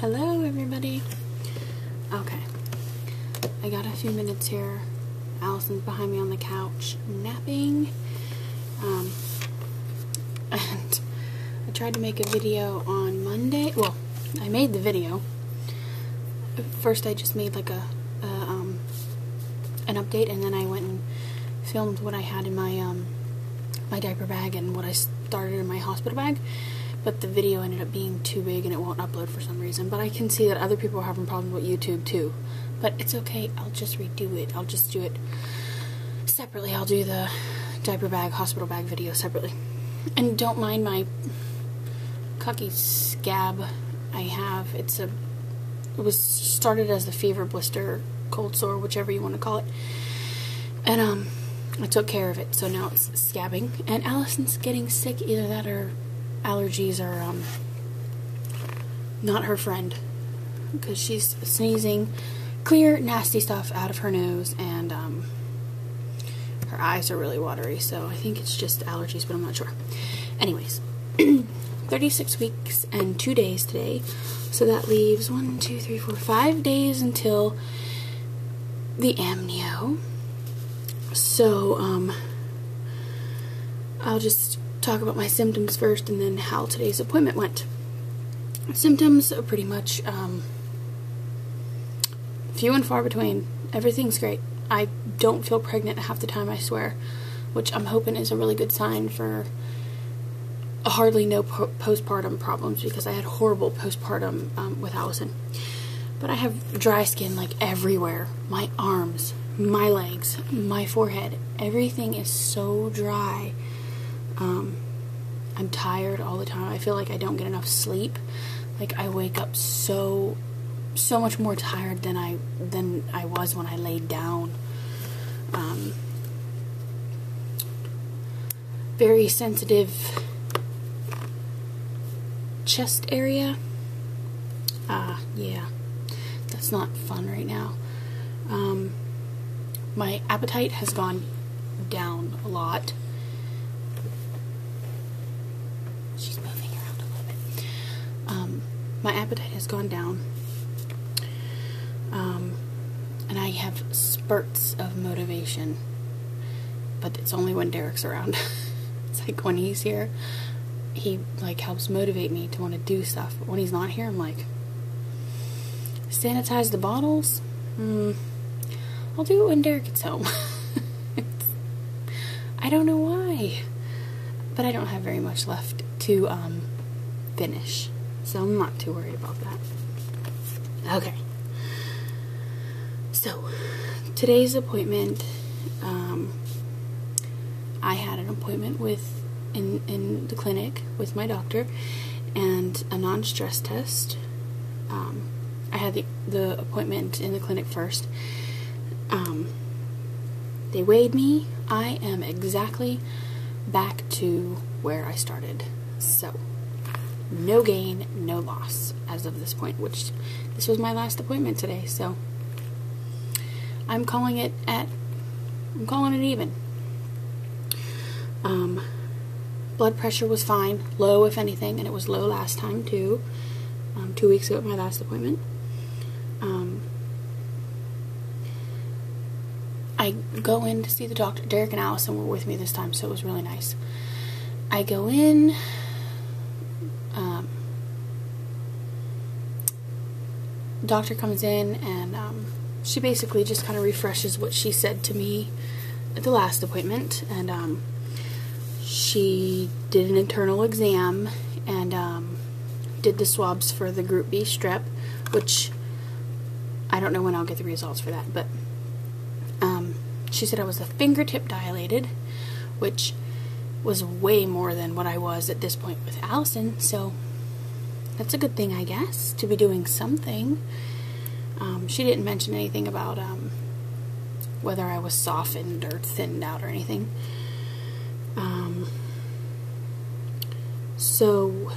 Hello everybody. Okay, I got a few minutes here. Allison's behind me on the couch napping, and I tried to make a video on Monday. Well, I made the video. First I just made like an update, and then I went and filmed what I had in my my diaper bag and what I started in my hospital bag. But the video ended up being too big and it won't upload for some reason. But I can see that other people are having problems with YouTube too. But it's okay, I'll just redo it. I'll just do it separately. I'll do the diaper bag, hospital bag video separately. And don't mind my cucky scab I have. It was started as a fever, blister, cold sore, whichever you want to call it. And I took care of it, so now it's scabbing. And Allison's getting sick, either that or allergies are not her friend, because she's sneezing clear nasty stuff out of her nose, and her eyes are really watery, so I think it's just allergies, but I'm not sure. Anyways, 36 weeks and 2 days today, so that leaves 1, 2, 3, 4, 5 days until the amnio. So I'll just talk about my symptoms first, and then how today's appointment went. Symptoms are pretty much few and far between. Everything's great. I don't feel pregnant half the time, I swear, which I'm hoping is a really good sign for hardly no postpartum problems, because I had horrible postpartum with Allison. But I have dry skin like everywhere. My arms, my legs, my forehead, everything is so dry. I'm tired all the time. I feel like I don't get enough sleep. Like, I wake up so much more tired than I was when I laid down. Very sensitive chest area. Yeah, that's not fun right now. My appetite has gone down a lot. She's moving around a little bit. My appetite has gone down. And I have spurts of motivation. But it's only when Derek's around. It's like when he's here, he like helps motivate me to want to do stuff. But when he's not here, I'm like, sanitize the bottles? I'll do it when Derek gets home. I don't know why. But I don't have very much left to finish, so I'm not too worried about that. Okay, so today's appointment, I had an appointment in the clinic with my doctor, and a non-stress test. I had the appointment in the clinic first. They weighed me. I am exactly back to where I started, so no gain, no loss as of this point, which this was my last appointment today, so I'm calling it even. Blood pressure was fine, low if anything, and it was low last time too, 2 weeks ago at my last appointment. I go in to see the doctor. Derek and Allison were with me this time, so it was really nice. I go in, doctor comes in, and she basically just kind of refreshes what she said to me at the last appointment, and she did an internal exam, and did the swabs for the group B strep, which I don't know when I'll get the results for that, but she said I was a fingertip dilated, which was way more than what I was at this point with Allison, so that's a good thing, I guess, to be doing something. She didn't mention anything about whether I was softened or thinned out or anything. So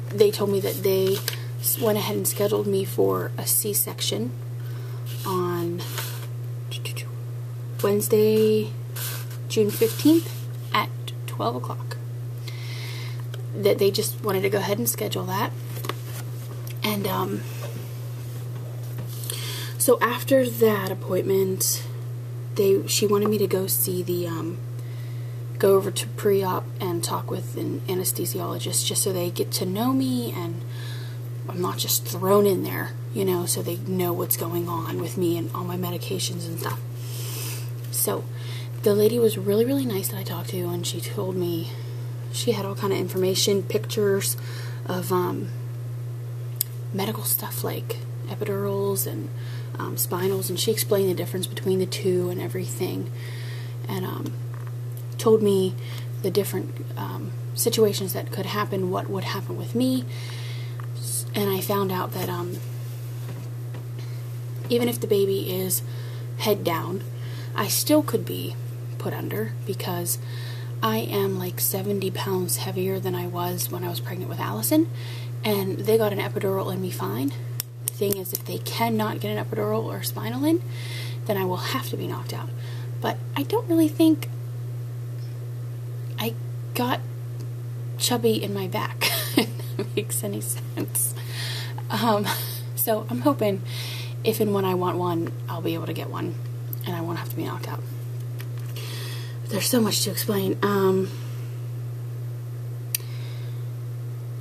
they told me that they went ahead and scheduled me for a C-section on Wednesday, June 15th at 12 o'clock. That they just wanted to go ahead and schedule that. And so after that appointment, she wanted me to go see go over to pre-op and talk with an anesthesiologist, just so they get to know me and I'm not just thrown in there, you know, so they know what's going on with me and all my medications and stuff. So the lady was really, really nice that I talked to, and she told me she had all kind of information, pictures of medical stuff like epidurals and spinals, and she explained the difference between the two and everything, and told me the different situations that could happen, what would happen with me. And I found out that even if the baby is head down, I still could be put under, because I am like 70 pounds heavier than I was when I was pregnant with Allison, and they got an epidural in me fine. The thing is, if they cannot get an epidural or spinal in, then I will have to be knocked out. But I don't really think I got chubby in my back, if that makes any sense. So I'm hoping if and when I want one, I'll be able to get one, and I won't have to be knocked out. But there's so much to explain.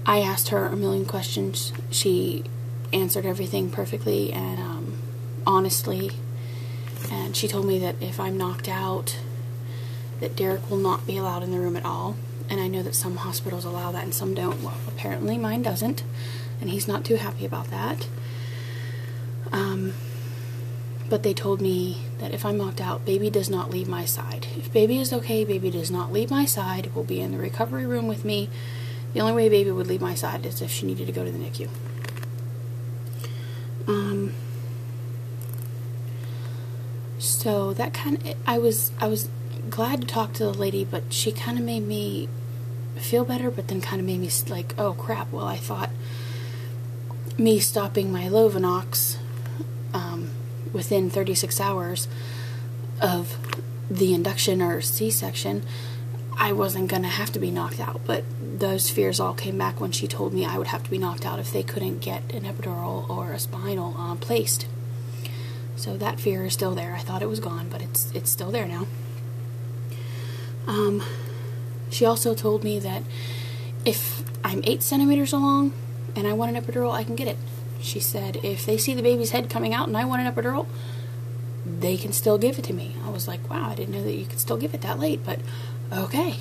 I asked her a million questions. She answered everything perfectly and honestly, and she told me that if I'm knocked out, that Derek will not be allowed in the room at all. And I know that some hospitals allow that and some don't. Well, apparently mine doesn't, and he's not too happy about that. But they told me that if I'm knocked out, baby does not leave my side. If baby is okay, baby does not leave my side. Will be in the recovery room with me. The only way baby would leave my side is if she needed to go to the NICU. So that kind of, I was glad to talk to the lady, but she kind of made me feel better, but then kind of made me like, oh crap, well, I thought me stopping my Lovenox within 36 hours of the induction or C-section, I wasn't going to have to be knocked out. But those fears all came back when she told me I would have to be knocked out if they couldn't get an epidural or a spinal placed. So that fear is still there. I thought it was gone, but it's still there now. She also told me that if I'm 8 centimeters along and I want an epidural, I can get it. She said if they see the baby's head coming out and I want an epidural, they can still give it to me. I was like, wow, I didn't know that you could still give it that late, but okay.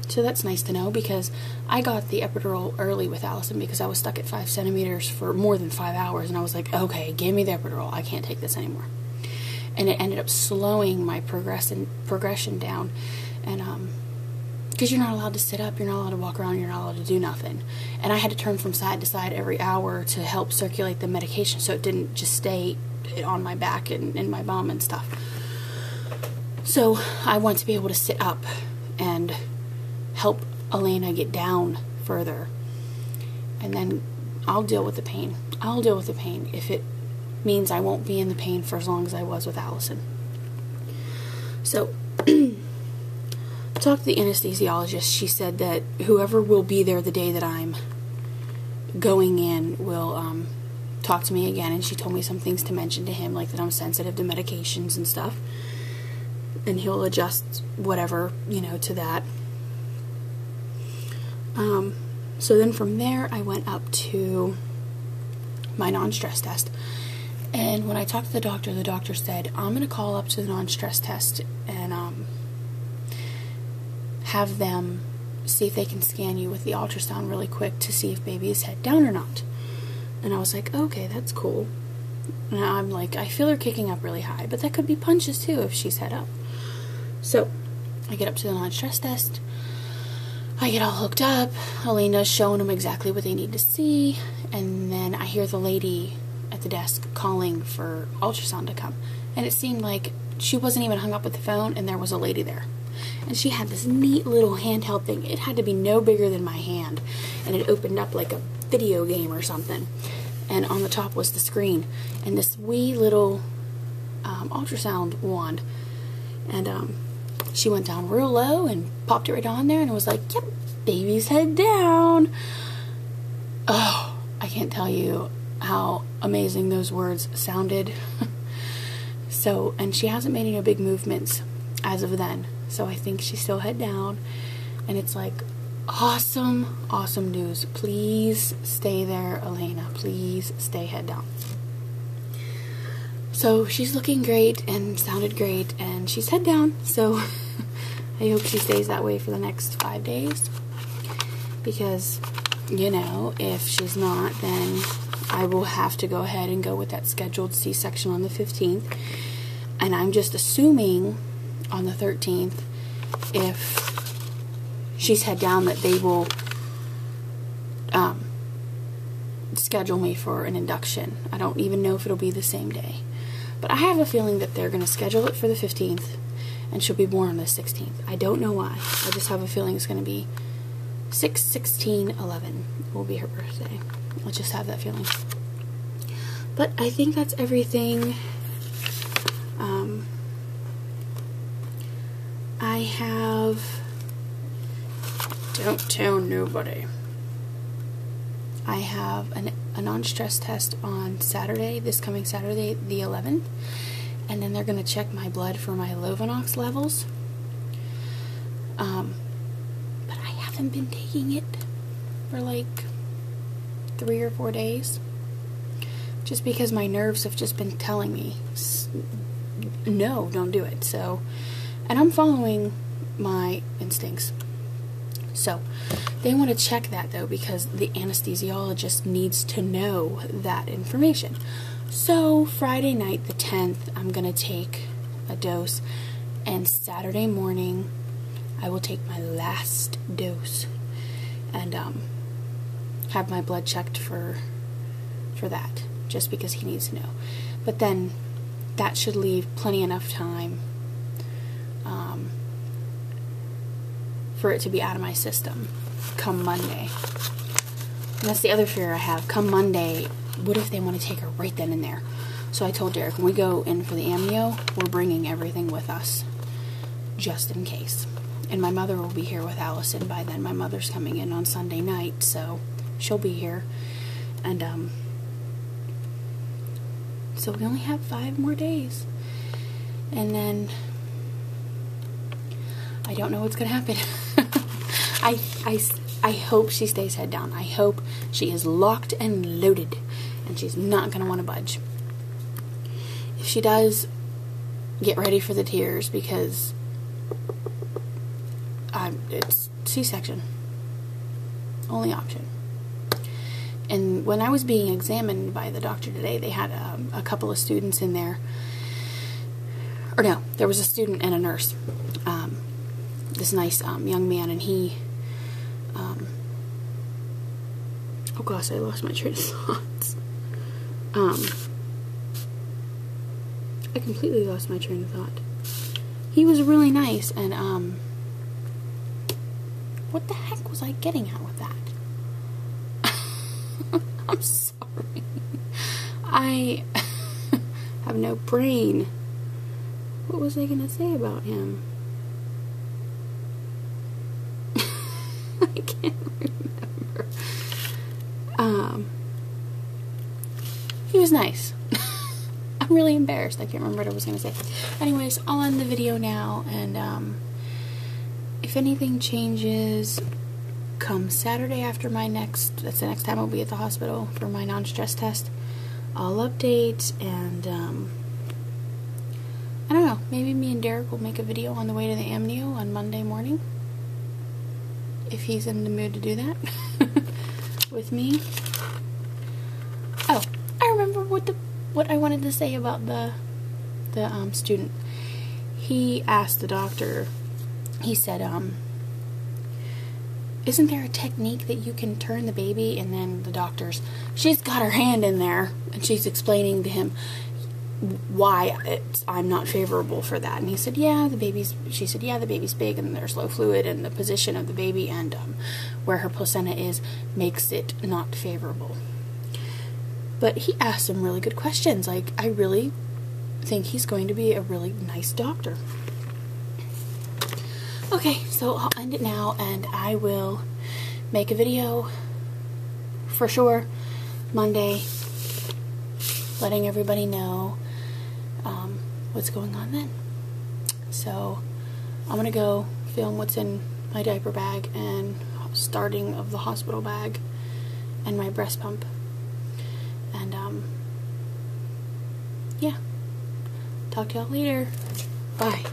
So that's nice to know, because I got the epidural early with Allison because I was stuck at 5 centimeters for more than 5 hours, and I was like, okay, give me the epidural. I can't take this anymore. And it ended up slowing my progression down, and because you're not allowed to sit up, you're not allowed to walk around, you're not allowed to do nothing. And I had to turn from side to side every hour to help circulate the medication so it didn't just stay on my back and in my bum and stuff. So I want to be able to sit up and help Elena get down further, and then I'll deal with the pain. I'll deal with the pain if it means I won't be in the pain for as long as I was with Allison. So talked to the anesthesiologist. She said that whoever will be there the day that I'm going in will talk to me again, and she told me some things to mention to him, like that I'm sensitive to medications and stuff, and he'll adjust whatever, you know, to that. So then from there I went up to my non-stress test, and when I talked to the doctor said, I'm going to call up to the non-stress test and have them see if they can scan you with the ultrasound really quick to see if baby is head down or not. And I was like, okay, that's cool. And I'm like, I feel her kicking up really high, but that could be punches too if she's head up. So I get up to the non-stress test. I get all hooked up. Elena's showing them exactly what they need to see. And then I hear the lady at the desk calling for ultrasound to come. And it seemed like she wasn't even hung up with the phone, and there was a lady there. And she had this neat little handheld thing. It had to be no bigger than my hand. And it opened up like a video game or something. And on the top was the screen. And this wee little ultrasound wand. And she went down real low and popped it right on there and was like, yep, baby's head down. can't tell you how amazing those words sounded. So, and she hasn't made any big movements as of then. So I think she's still head down. And it's like, awesome, awesome news. Please stay there, Elena. Please stay head down. So she's looking great and sounded great, and she's head down. So I hope she stays that way for the next 5 days. Because, you know, if she's not, then I will have to go ahead and go with that scheduled C-section on the 15th. And I'm just assuming on the 13th, if she's head down, that they will schedule me for an induction. I don't even know if it'll be the same day. But I have a feeling that they're going to schedule it for the 15th, and she'll be born on the 16th. I don't know why. I just have a feeling it's going to be 6/16/11 will be her birthday. I'll just have that feeling. But I think that's everything. I have... Don't tell nobody. I have a non-stress test on Saturday, this coming Saturday, the 11th. And then they're going to check my blood for my Lovenox levels. But I haven't been taking it for like 3 or 4 days. Just because my nerves have just been telling me, no, don't do it. So, and I'm following my instincts. So, they want to check that though, because the anesthesiologist needs to know that information. So, Friday night, the 10th, I'm going to take a dose, and Saturday morning, I will take my last dose, and have my blood checked for that, just because he needs to know. But then, that should leave plenty enough time for it to be out of my system come Monday. And that's the other fear I have. Come Monday, what if they want to take her right then and there? So I told Derek, when we go in for the Amnio, we're bringing everything with us, just in case. And my mother will be here with Allison by then. My mother's coming in on Sunday night, so she'll be here. And, so we only have 5 more days. And then, I don't know what's going to happen. I hope she stays head down. I hope she is locked and loaded, and she's not going to want to budge. If she does, get ready for the tears, because it's C-section. Only option. And when I was being examined by the doctor today, they had a couple of students in there. Or no, there was a student and a nurse. This nice young man, and he... oh gosh, I lost my train of thoughts. I completely lost my train of thought. He was really nice, and what the heck was I getting at with that? I'm sorry. I have no brain. What was I going to say about him? I can't remember. He was nice. I'm really embarrassed. I can't remember what I was going to say. Anyways, I'll end the video now, and if anything changes come Saturday after that's the next time I'll be at the hospital for my non-stress test, I'll update, and I don't know, maybe me and Derek will make a video on the way to the Amnio on Monday morning, if he's in the mood to do that with me. Oh, I remember what I wanted to say about the student. He asked the doctor, he said, isn't there a technique that you can turn the baby? And then the doctor's, she's got her hand in there, and she's explaining to him why I'm not favorable for that. And he said, she said, the baby's big, and there's low fluid, and the position of the baby and where her placenta is makes it not favorable. But he asked some really good questions. Like, I really think he's going to be a really nice doctor. Okay, so I'll end it now, and I will make a video for sure Monday, letting everybody know what's going on then. So I'm gonna go film what's in my diaper bag and starting of the hospital bag and my breast pump. And yeah, talk to y'all later. Bye.